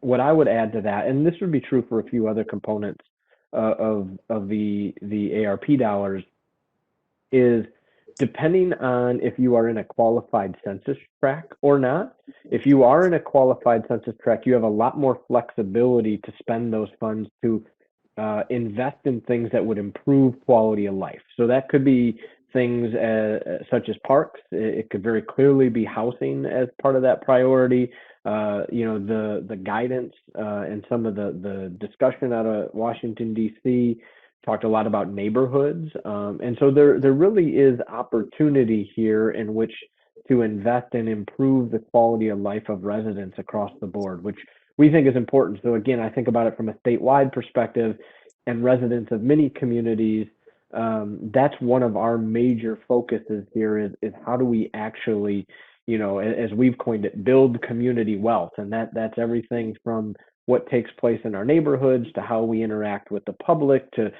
[SPEAKER 2] what I would add to that, and this would be true for a few other components of the ARP dollars, is depending on if you are in a qualified census tract or not. If you are in a qualified census tract, you have a lot more flexibility to spend those funds to invest in things that would improve quality of life. So that could be things such as parks. It could very clearly be housing as part of that priority. The guidance and some of the discussion out of Washington, D.C. talked a lot about neighborhoods. And so there really is opportunity here in which to invest and improve the quality of life of residents across the board, which we think is important. So again, I think about it from a statewide perspective, and residents of many communities, that's one of our major focuses here is how do we actually, as we've coined it, build community wealth. And that's everything from what takes place in our neighborhoods to how we interact with the public to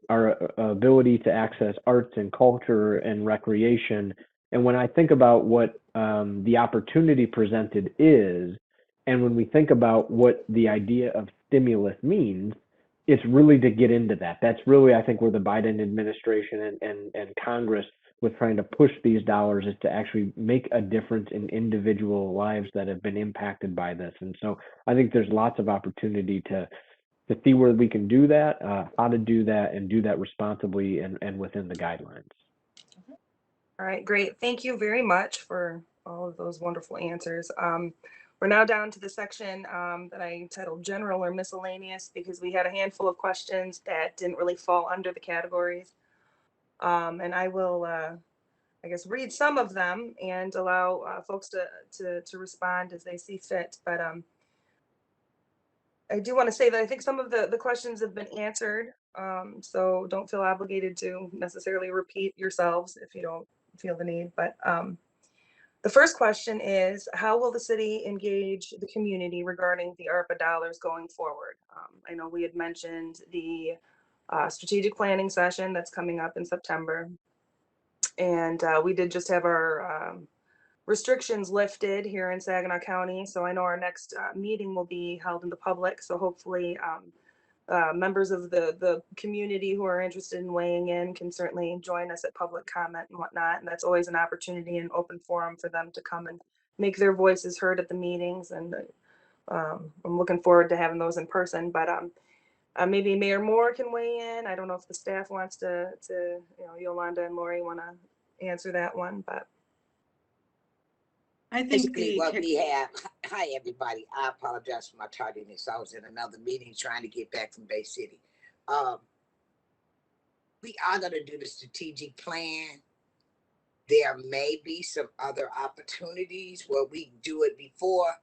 [SPEAKER 2] our ability to access arts and culture and recreation. And when I think about what the opportunity presented is, and when we think about what the idea of stimulus means, it's really to get into that. That's really, I think, where the Biden administration and Congress with trying to push these dollars is to actually make a difference in individual lives that have been impacted by this. And so I think there's lots of opportunity to see where we can do that, how to do that, and do that responsibly and within the guidelines.
[SPEAKER 1] All right, great. Thank you very much for all of those wonderful answers. We're now down to the section that I titled General or Miscellaneous, because we had a handful of questions that didn't really fall under the categories. And I will, I guess, read some of them and allow folks to respond as they see fit. But I do want to say that I think some of the questions have been answered. So don't feel obligated to necessarily repeat yourselves if you don't feel the need. But the first question is, how will the city engage the community regarding the ARPA dollars going forward? I know we had mentioned the strategic planning session that's coming up in September. And we did just have our restrictions lifted here in Saginaw County. So I know our next meeting will be held in the public. So hopefully members of the community who are interested in weighing in can certainly join us at public comment and whatnot. And that's always an opportunity and open forum for them to come and make their voices heard at the meetings. And I'm looking forward to having those in person. But maybe Mayor Moore can weigh in. I don't know if the staff wants to Yolanda and Lori want to answer that one, but.
[SPEAKER 4] I think
[SPEAKER 7] Basically, what we have. Hi, everybody. I apologize for my tardiness. I was in another meeting trying to get back from Bay City. We are going to do the strategic plan. There may be some other opportunities where we do it before,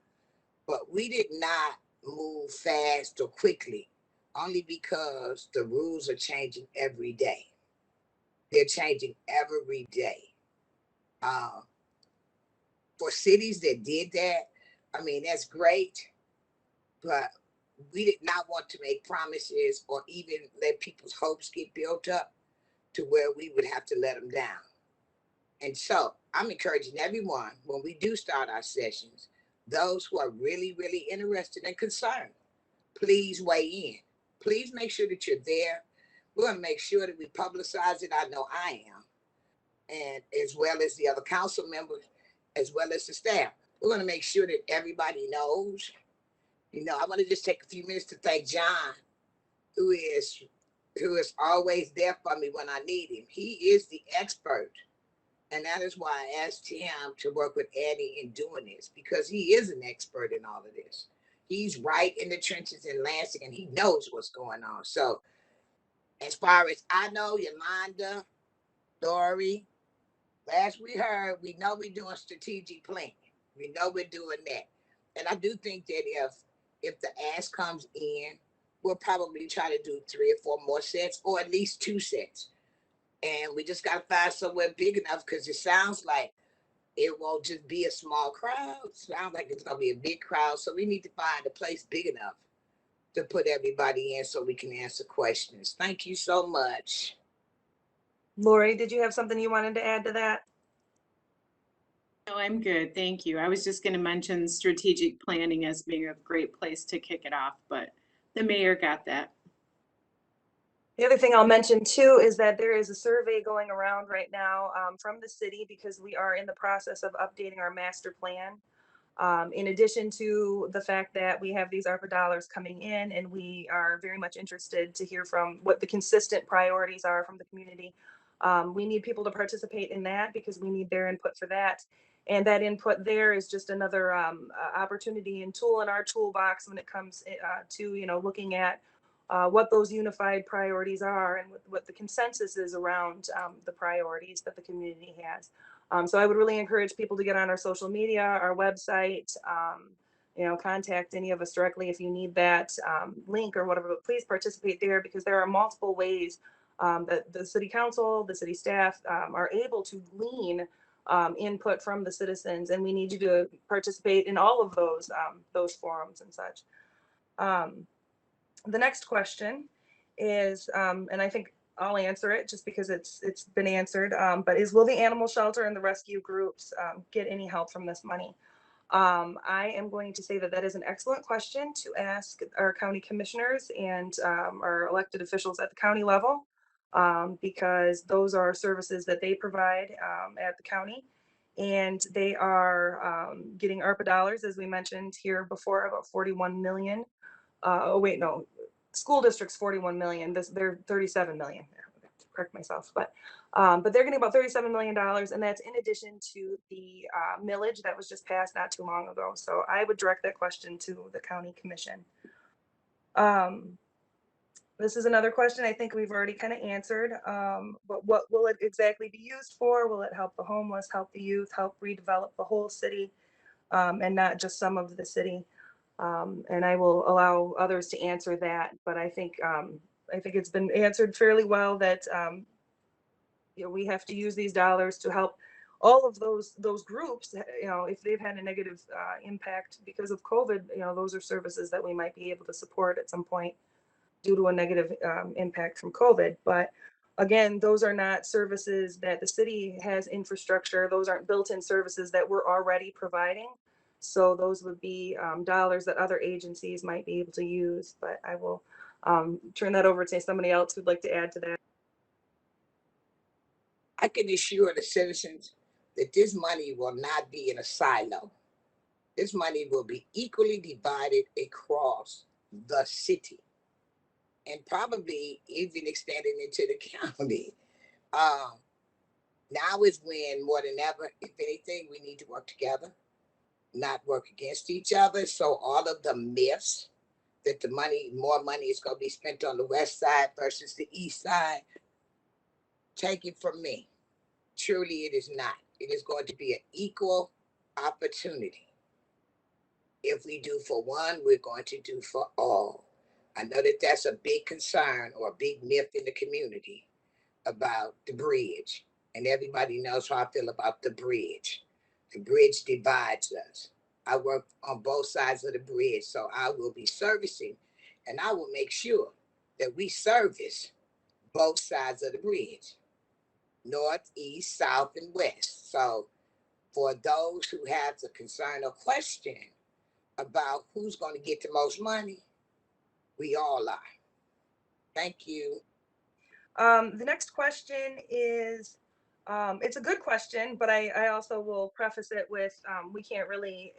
[SPEAKER 7] but we did not move fast or quickly, only because the rules are changing every day. They're changing every day. For cities that did that, I mean, that's great, but we did not want to make promises or even let people's hopes get built up to where we would have to let them down. And so I'm encouraging everyone, when we do start our sessions, those who are really, really interested and concerned, please weigh in. Please make sure that you're there. We're going to make sure that we publicize it. I know I am. And as well as the other council members, as well as the staff. We're going to make sure that everybody knows. I want to just take a few minutes to thank John, who is always there for me when I need him. He is the expert. And that is why I asked him to work with Eddie in doing this, because he is an expert in all of this. He's right in the trenches in Lansing, and he knows what's going on. So as far as I know, Yolanda, Lori, last we heard, we know we're doing strategic planning. We know we're doing that. And I do think that if the ask comes in, we'll probably try to do 3 or 4 more sets, or at least 2 sets. And we just got to find somewhere big enough, because it sounds like it won't just be a small crowd. It sounds like it's going to be a big crowd. So we need to find a place big enough to put everybody in so we can answer questions. Thank you so much.
[SPEAKER 1] Lori, did you have something you wanted to add to that?
[SPEAKER 4] No, I'm good. Thank you. I was just going to mention strategic planning as being a great place to kick it off, but the mayor got that.
[SPEAKER 1] The other thing I'll mention too is that there is a survey going around right now from the city, because we are in the process of updating our master plan. In addition to the fact that we have these ARPA dollars coming in, and we are very much interested to hear from what the consistent priorities are from the community. We need people to participate in that, because we need their input for that. And that input there is just another opportunity and tool in our toolbox when it comes to, looking at what those unified priorities are and what the consensus is around the priorities that the community has. So I would really encourage people to get on our social media, our website, contact any of us directly if you need that link or whatever, but please participate there because there are multiple ways that the city council, the city staff are able to glean input from the citizens, and we need you to participate in all of those forums and such. The next question is, and I think I'll answer it just because it's been answered, but is, will the animal shelter and the rescue groups get any help from this money? I am going to say that that is an excellent question to ask our county commissioners and our elected officials at the county level, because those are services that they provide at the county. And they are getting ARPA dollars, as we mentioned here before, about 41 million. Oh wait, no, school district's 41 million. They're 37 million. Correct myself, but they're getting about $37 million, and that's in addition to the millage that was just passed not too long ago. So I would direct that question to the county commission. This is another question I think we've already kind of answered, but what will it exactly be used for? Will it help the homeless, help the youth, help redevelop the whole city, and not just some of the city? And I will allow others to answer that, but I think it's been answered fairly well that we have to use these dollars to help all of those groups. If they've had a negative impact because of COVID, those are services that we might be able to support at some point due to a negative impact from COVID. But again, those are not services that the city has infrastructure. Those aren't built-in services that we're already providing. So those would be dollars that other agencies might be able to use. But I will turn that over to somebody else who'd like to add to that.
[SPEAKER 7] I can assure the citizens that this money will not be in a silo. This money will be equally divided across the city and probably even extending into the county. Now is when, more than ever, if anything, we need to work together, not work against each other. So all of the myths that more money is going to be spent on the west side versus the east side, take it from me. Truly, it is not. It is going to be an equal opportunity. If we do for one, we're going to do for all. I know that that's a big concern or a big myth in the community about the bridge. And everybody knows how I feel about the bridge. The bridge divides us. I work on both sides of the bridge, so I will be servicing, and I will make sure that we service both sides of the bridge, north, east, south, and west. So for those who have the concern or question about who's going to get the most money, we all are. Thank you.
[SPEAKER 1] The next question is, it's a good question, but I also will preface it with we can't really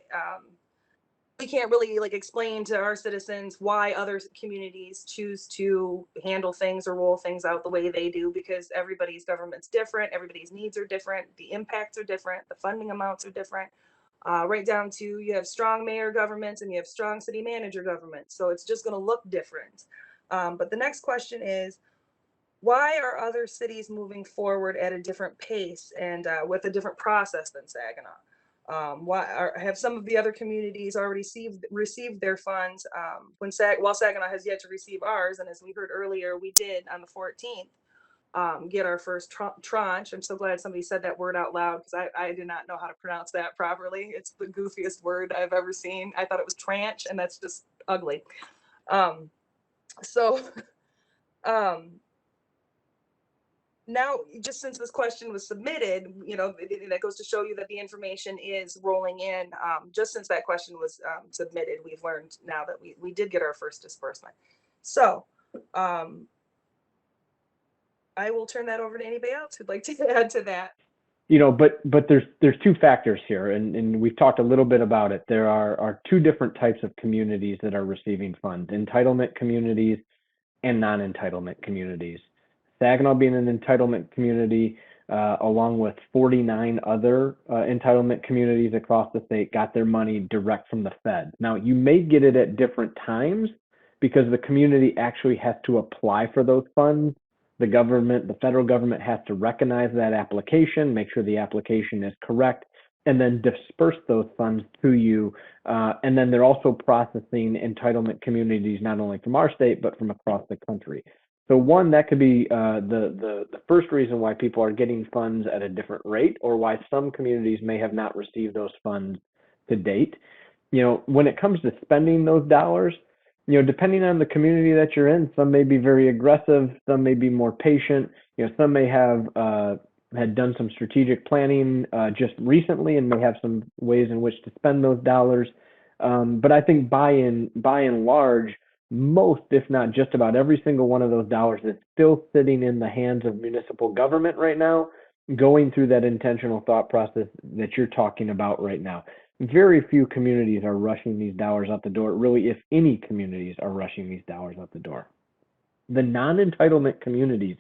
[SPEAKER 1] like explain to our citizens why other communities choose to handle things or roll things out the way they do, because everybody's government's different, everybody's needs are different, the impacts are different, the funding amounts are different, right down to you have strong mayor governments and you have strong city manager governments. So it's just going to look different. But the next question is, why are other cities moving forward at a different pace and with a different process than Saginaw? Have some of the other communities already received their funds while Saginaw has yet to receive ours? And as we heard earlier, we did on the 14th get our first tranche. I'm so glad somebody said that word out loud because I did not know how to pronounce that properly. It's the goofiest word I've ever seen. I thought it was tranche, and that's just ugly. Now, just since this question was submitted, that goes to show you that the information is rolling in. Just since that question was submitted, we've learned now that we did get our first disbursement. So I will turn that over to anybody else who'd like to add to that.
[SPEAKER 2] But there's two factors here, and we've talked a little bit about it. There are two different types of communities that are receiving funds: entitlement communities and non-entitlement communities. Saginaw being an entitlement community, along with 49 other entitlement communities across the state, got their money direct from the Fed. Now, you may get it at different times because the community actually has to apply for those funds. The government, the federal government, has to recognize that application, make sure the application is correct, and then disperse those funds to you. And then they're also processing entitlement communities, not only from our state, but from across the country. So one, that could be the first reason why people are getting funds at a different rate, or why some communities may have not received those funds to date. When it comes to spending those dollars, depending on the community that you're in, some may be very aggressive, some may be more patient. Some may have had done some strategic planning just recently and may have some ways in which to spend those dollars. But I think by and large, most, if not just about every single one of those dollars is still sitting in the hands of municipal government right now, going through that intentional thought process that you're talking about right now. Very few communities are rushing these dollars out the door. Really, if any communities are rushing these dollars out the door. The non-entitlement communities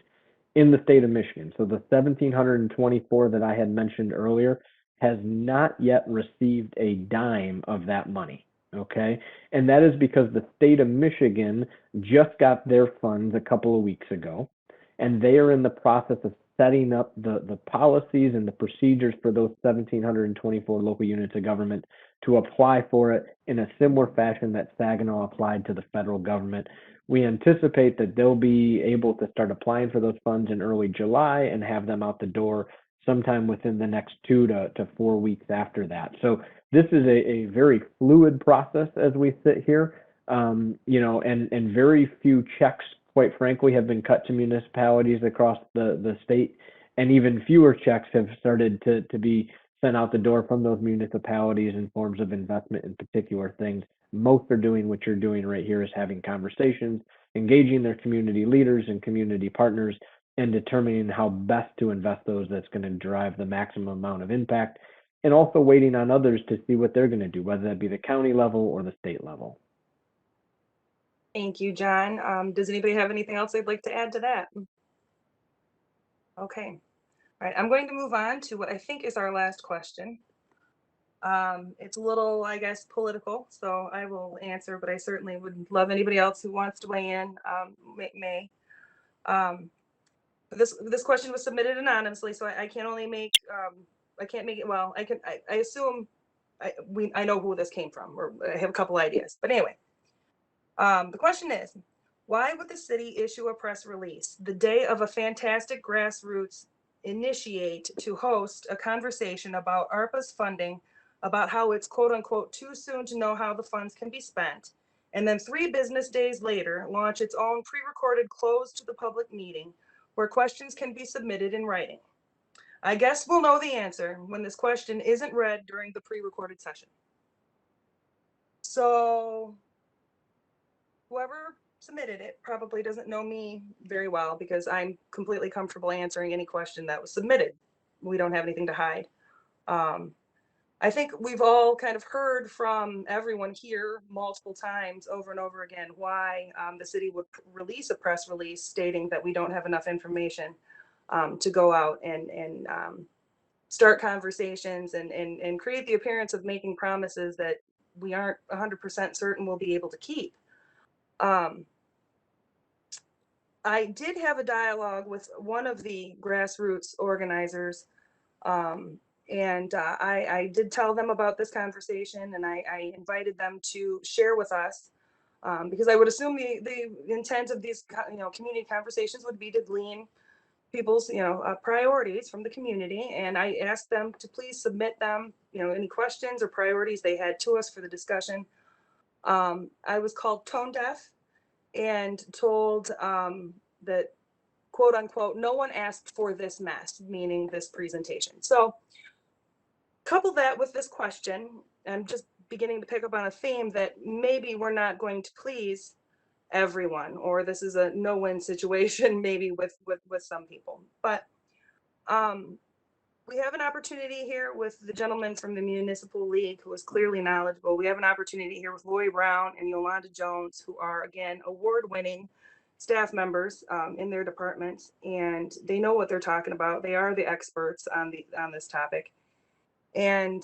[SPEAKER 2] in the state of Michigan, so the 1,724 that I had mentioned earlier, has not yet received a dime of that money. Okay, and that is because the state of Michigan just got their funds a couple of weeks ago, and they are in the process of setting up the policies and the procedures for those 1,724 local units of government to apply for it in a similar fashion that Saginaw applied to the federal government. We anticipate that they'll be able to start applying for those funds in early July and have them out the door sometime within the next 2 to 4 weeks after that. So this is a very fluid process as we sit here, and very few checks, quite frankly, have been cut to municipalities across the state, and even fewer checks have started to be sent out the door from those municipalities in forms of investment in particular things. Most are doing what you're doing right here, is having conversations, engaging their community leaders and community partners, and determining how best to invest those that's going to drive the maximum amount of impact, and also waiting on others to see what they're going to do, whether that be the county level or the state level.
[SPEAKER 1] Thank you, John. Does anybody have anything else they'd like to add to that? Okay. All right, I'm going to move on to what I think is our last question. It's a little, I guess, political, so I will answer, but I certainly would love anybody else who wants to weigh in, may. This question was submitted anonymously, so I can only make, I can't make it, well, I assume I know who this came from, or I have a couple ideas, but anyway. The question is, why would the city issue a press release the day of a fantastic grassroots initiate to host a conversation about ARPA's funding, about how it's quote unquote too soon to know how the funds can be spent, and then 3 business days later launch its own pre-recorded closed to the public meeting where questions can be submitted in writing? I guess we'll know the answer when this question isn't read during the pre-recorded session. So whoever submitted it probably doesn't know me very well, because I'm completely comfortable answering any question that was submitted. We don't have anything to hide. I think we've all kind of heard from everyone here multiple times over and over again why the city would release a press release stating that we don't have enough information to go out and start conversations and create the appearance of making promises that we aren't 100% certain we'll be able to keep. I did have a dialogue with one of the grassroots organizers, and I did tell them about this conversation, and I invited them to share with us, because I would assume the intent of these community conversations would be to glean people's priorities from the community, and I asked them to please submit them any questions or priorities they had to us for the discussion. I was called tone deaf and told that, quote unquote, no one asked for this mess, meaning this presentation. So couple that with this question, I'm just beginning to pick up on a theme that maybe we're not going to please everyone, or this is a no-win situation maybe with some people. But we have an opportunity here with the gentleman from the Municipal League who is clearly knowledgeable. We have an opportunity here with Lori Brown and Yolanda Jones, who are, again, award-winning staff members in their departments, and they know what they're talking about. They are the experts on this topic. And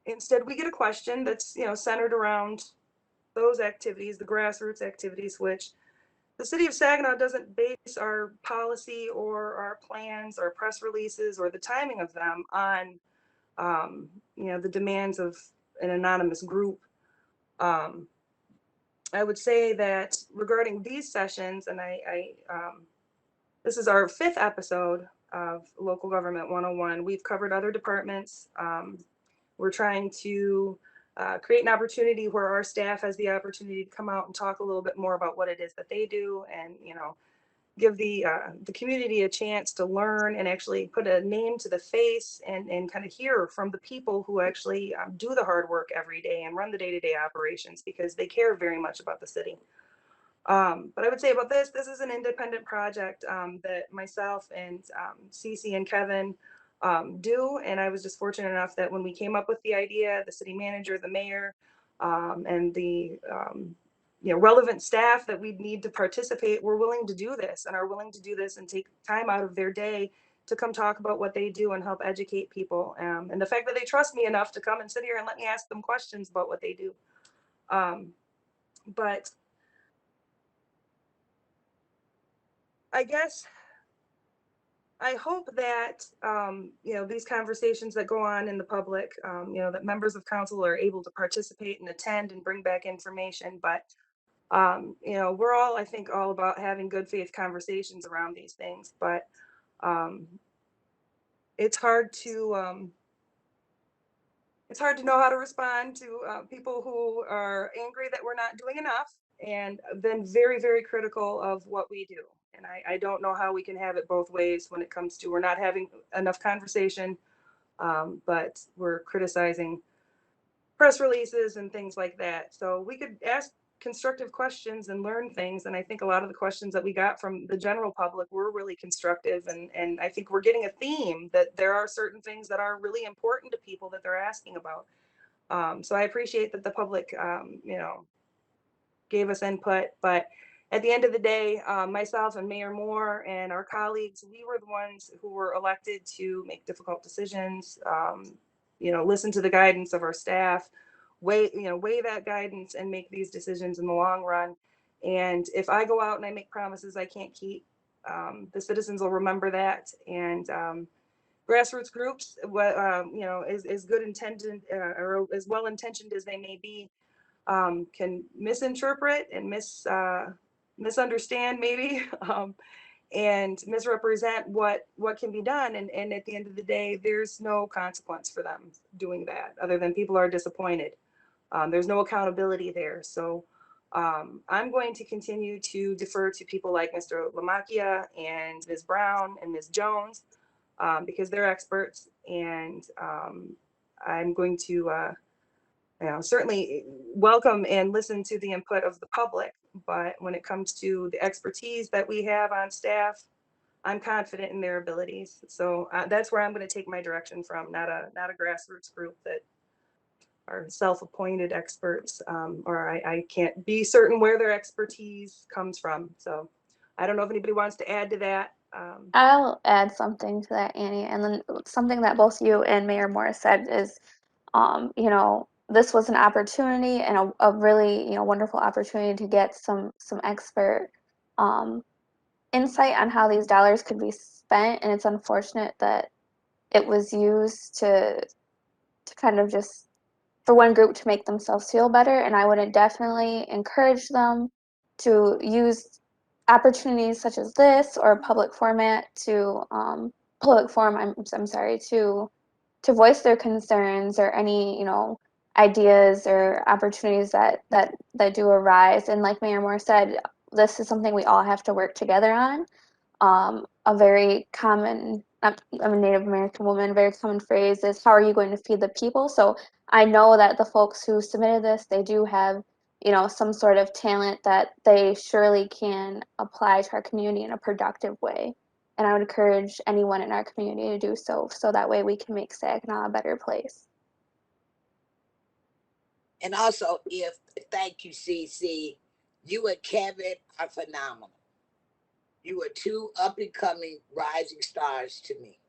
[SPEAKER 1] instead, we get a question that's centered around those activities, the grassroots activities, which the City of Saginaw doesn't base our policy or our plans or press releases or the timing of them on, the demands of an anonymous group. I would say that regarding these sessions, and this is our 5th episode of Local Government 101. We've covered other departments. We're trying to create an opportunity where our staff has the opportunity to come out and talk a little bit more about what it is that they do, and give the community a chance to learn and actually put a name to the face, and kind of hear from the people who actually do the hard work every day and run the day-to-day operations, because they care very much about the city. But I would say about this is an independent project that myself and Cece and Kevin do. And I was just fortunate enough that when we came up with the idea, the city manager, the mayor, and the relevant staff that we'd need to participate were willing to do this, and are willing to do this and take time out of their day to come talk about what they do and help educate people. And the fact that they trust me enough to come and sit here and let me ask them questions about what they do. But I guess I hope that these conversations that go on in the public, that members of council are able to participate and attend and bring back information. But we're all, I think, all about having good faith conversations around these things. But it's hard to know how to respond to people who are angry that we're not doing enough, and been very, very critical of what we do. And I don't know how we can have it both ways when it comes to we're not having enough conversation, but we're criticizing press releases and things like that. So we could ask constructive questions and learn things. And I think a lot of the questions that we got from the general public were really constructive. And I think we're getting a theme that there are certain things that are really important to people that they're asking about. So I appreciate that the public, gave us input. But at the end of the day, myself and Mayor Moore and our colleagues, we were the ones who were elected to make difficult decisions, listen to the guidance of our staff, weigh that guidance and make these decisions in the long run. And if I go out and I make promises I can't keep, the citizens will remember that. And grassroots groups, as good intended or as well intentioned as they may be, can misinterpret and misunderstand maybe, and misrepresent what can be done. And at the end of the day, there's no consequence for them doing that, other than people are disappointed. There's no accountability there. So I'm going to continue to defer to people like Mr. Macchia and Ms. Brown and Ms. Jones, because they're experts. And I'm going to certainly welcome and listen to the input of the public. But when it comes to the expertise that we have on staff, I'm confident in their abilities. So that's where I'm going to take my direction from, not a grassroots group that are self-appointed experts, or I can't be certain where their expertise comes from. So I don't know if anybody wants to add to that.
[SPEAKER 6] I'll add something to that, Annie, and then something that both you and Mayor Morris said is, this was an opportunity and a really, wonderful opportunity to get some expert insight on how these dollars could be spent. And it's unfortunate that it was used to kind of just for one group to make themselves feel better. And I would definitely encourage them to use opportunities such as this or public format to public forum. I'm sorry, to voice their concerns or any ideas or opportunities that do arise. And like Mayor Moore said, this is something we all have to work together on. A very common, I'm a Native American woman, very common phrase is, how are you going to feed the people? So I know that the folks who submitted this, they do have, some sort of talent that they surely can apply to our community in a productive way. And I would encourage anyone in our community to do so that way we can make Saginaw a better place.
[SPEAKER 7] And also, thank you, CC, you and Kevin are phenomenal. You are two up and coming rising stars to me.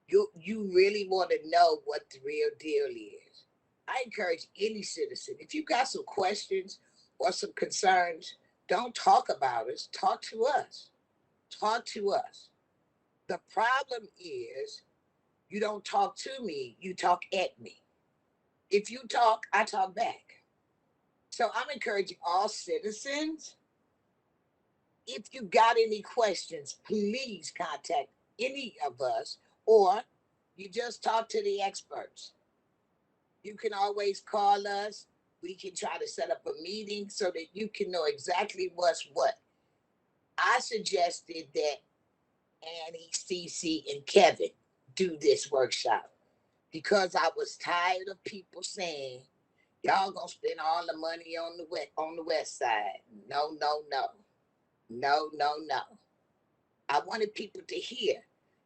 [SPEAKER 7] You really want to know what the real deal is. I encourage any citizen, if you got some questions or some concerns, don't talk about us, talk to us. Talk to us. The problem is you don't talk to me, you talk at me. If you talk, I talk back. So I'm encouraging all citizens, if you got any questions, please contact any of us, or you just talk to the experts. You can always call us. We can try to set up a meeting so that you can know exactly what's what. I suggested that Annie, Cece, and Kevin do this workshop because I was tired of people saying, y'all gonna spend all the money on the west side. No, no, no. No, no, no. I wanted people to hear.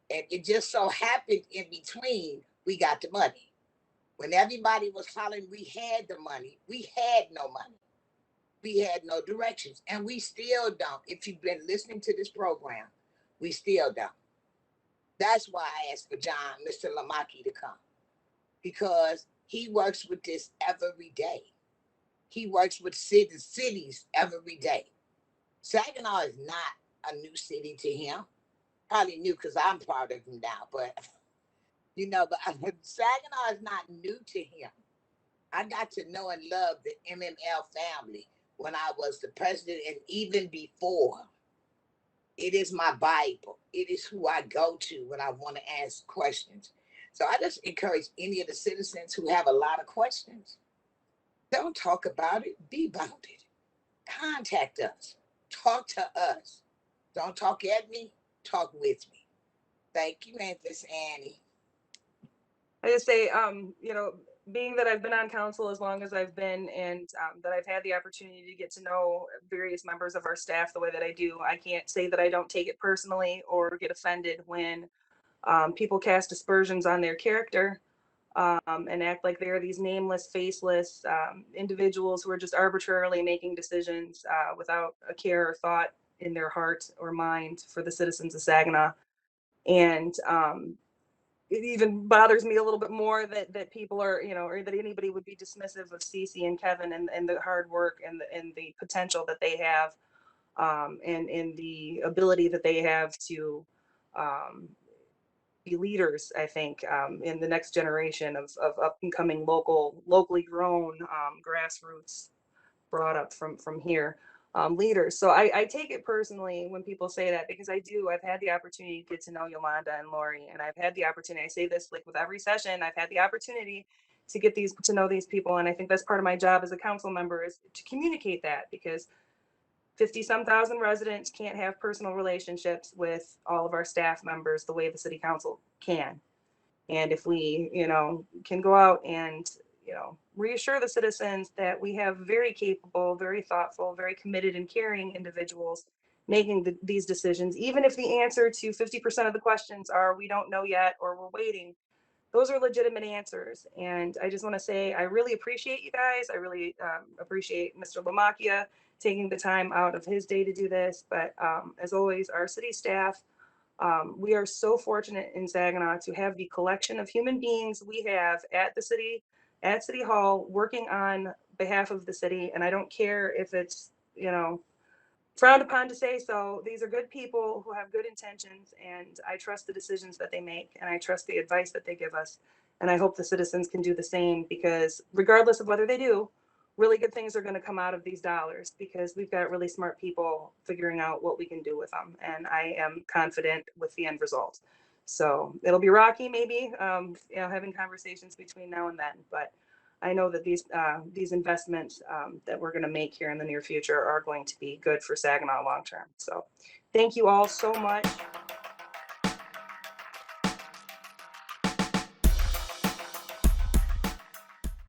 [SPEAKER 7] And it just so happened in between, we got the money. When everybody was hollering, we had the money. We had no money. We had no directions. And we still don't. If you've been listening to this program, we still don't. That's why I asked for Mr. Lamaki to come, because he works with this every day. He works with cities every day. Saginaw is not a new city to him. Probably new because I'm part of him now, but Saginaw is not new to him. I got to know and love the MML family when I was the president, and even before. It is my Bible. It is who I go to when I want to ask questions. So I just encourage any of the citizens who have a lot of questions, don't talk about it, be about it. Contact us. Talk to us. Don't talk at me, talk with me. Thank you, Memphis Annie.
[SPEAKER 1] I just say, being that I've been on council as long as I've been, and that I've had the opportunity to get to know various members of our staff the way that I do, I can't say that I don't take it personally or get offended when people cast aspersions on their character and act like they're these nameless, faceless individuals who are just arbitrarily making decisions without a care or thought in their heart or mind for the citizens of Saginaw. And it even bothers me a little bit more that people are, or that anybody would be dismissive of Cece and Kevin and the hard work and the potential that they have, and the ability that they have to be leaders, I think, in the next generation of up and coming locally grown, grassroots, brought up from here, leaders. So I take it personally when people say that, because I've had the opportunity to get to know Yolanda and Lori, and I've had the opportunity, I say this like with every session, I've had the opportunity to know these people. And I think that's part of my job as a council member, is to communicate that, because 50 some thousand residents can't have personal relationships with all of our staff members the way the city council can. And if we, can go out and, reassure the citizens that we have very capable, very thoughtful, very committed and caring individuals making these decisions, even if the answer to 50% of the questions are, we don't know yet, or we're waiting, those are legitimate answers. And I just want to say, I really appreciate you guys. I really appreciate Mr. Lamacchia taking the time out of his day to do this. But as always, our city staff, we are so fortunate in Saginaw to have the collection of human beings we have at City Hall, working on behalf of the city. And I don't care if it's, frowned upon to say so. These are good people who have good intentions, and I trust the decisions that they make, and I trust the advice that they give us. And I hope the citizens can do the same, because regardless of whether they do, really good things are going to come out of these dollars, because we've got really smart people figuring out what we can do with them. And I am confident with the end result. So it'll be rocky, maybe, having conversations between now and then, but I know that these investments that we're going to make here in the near future are going to be good for Saginaw long term. So thank you all so much.